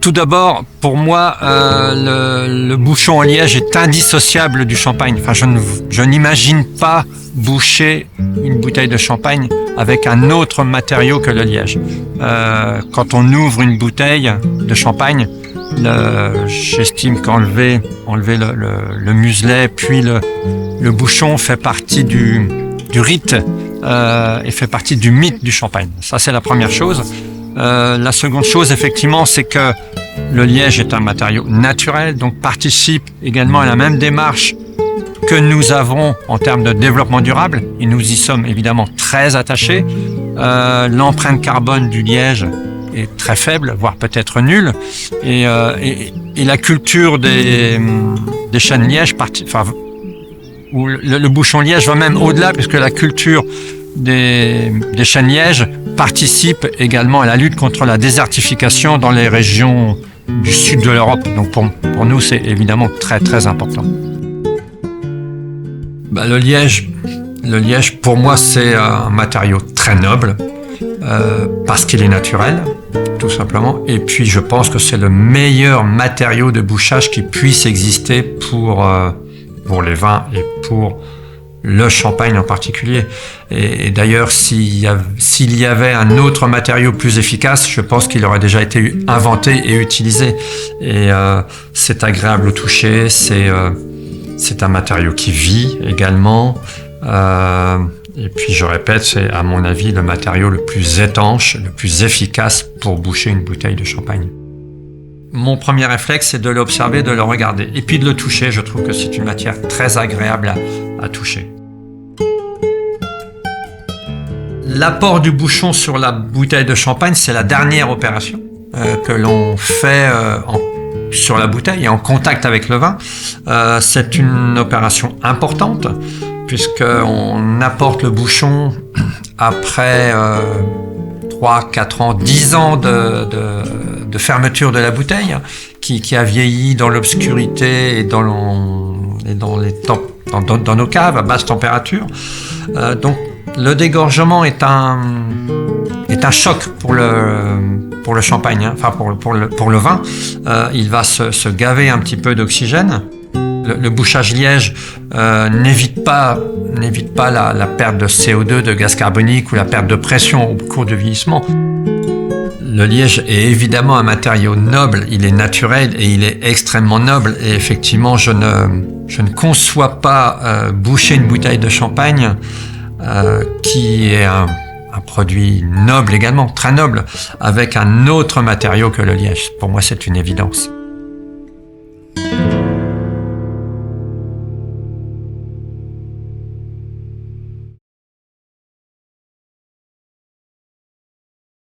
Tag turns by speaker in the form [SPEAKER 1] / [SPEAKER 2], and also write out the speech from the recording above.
[SPEAKER 1] Tout d'abord, pour moi, le bouchon en liège est indissociable du champagne. Enfin, je n'imagine pas boucher une bouteille de champagne avec un autre matériau que le liège. Quand on ouvre une bouteille de champagne, j'estime qu'enlever le muselet puis le bouchon fait partie du rite et fait partie du mythe du champagne. Ça, c'est la première chose. La seconde chose, effectivement, c'est que le liège est un matériau naturel, donc participe également à la même démarche que nous avons en termes de développement durable, et nous y sommes évidemment très attachés. L'empreinte carbone du liège est très faible, voire peut-être nulle, et la culture des chênes lièges, où le bouchon liège va même au-delà, puisque la culture des chênes lièges participe également à la lutte contre la désertification dans les régions du sud de l'Europe. Donc pour nous, c'est évidemment très très important. Le liège, pour moi, c'est un matériau très noble parce qu'il est naturel, tout simplement. Et puis, je pense que c'est le meilleur matériau de bouchage qui puisse exister pour les vins et pour le champagne en particulier. Et d'ailleurs, s'il y avait un autre matériau plus efficace, je pense qu'il aurait déjà été inventé et utilisé. Et c'est agréable au toucher, c'est un matériau qui vit également. Et puis, je répète, c'est à mon avis le matériau le plus étanche, le plus efficace pour boucher une bouteille de champagne. Mon premier réflexe, c'est de l'observer, de le regarder. Et puis de le toucher, je trouve que c'est une matière très agréable à toucher. L'apport du bouchon sur la bouteille de champagne, c'est la dernière opération que l'on fait sur la bouteille et en contact avec le vin. C'est une opération importante puisqu'on apporte le bouchon après 3, 4 ans, 10 ans de fermeture de la bouteille qui a vieilli dans l'obscurité et dans nos caves à basse température. Donc le dégorgement est un choc pour le champagne, hein, enfin pour le vin. Il va se gaver un petit peu d'oxygène. Le bouchage liège n'évite pas la perte de CO2, de gaz carbonique ou la perte de pression au cours du vieillissement. Le liège est évidemment un matériau noble, il est naturel et il est extrêmement noble. Et effectivement, je ne conçois pas boucher une bouteille de champagne qui est un produit noble également, très noble, avec un autre matériau que le liège. Pour moi, c'est une évidence.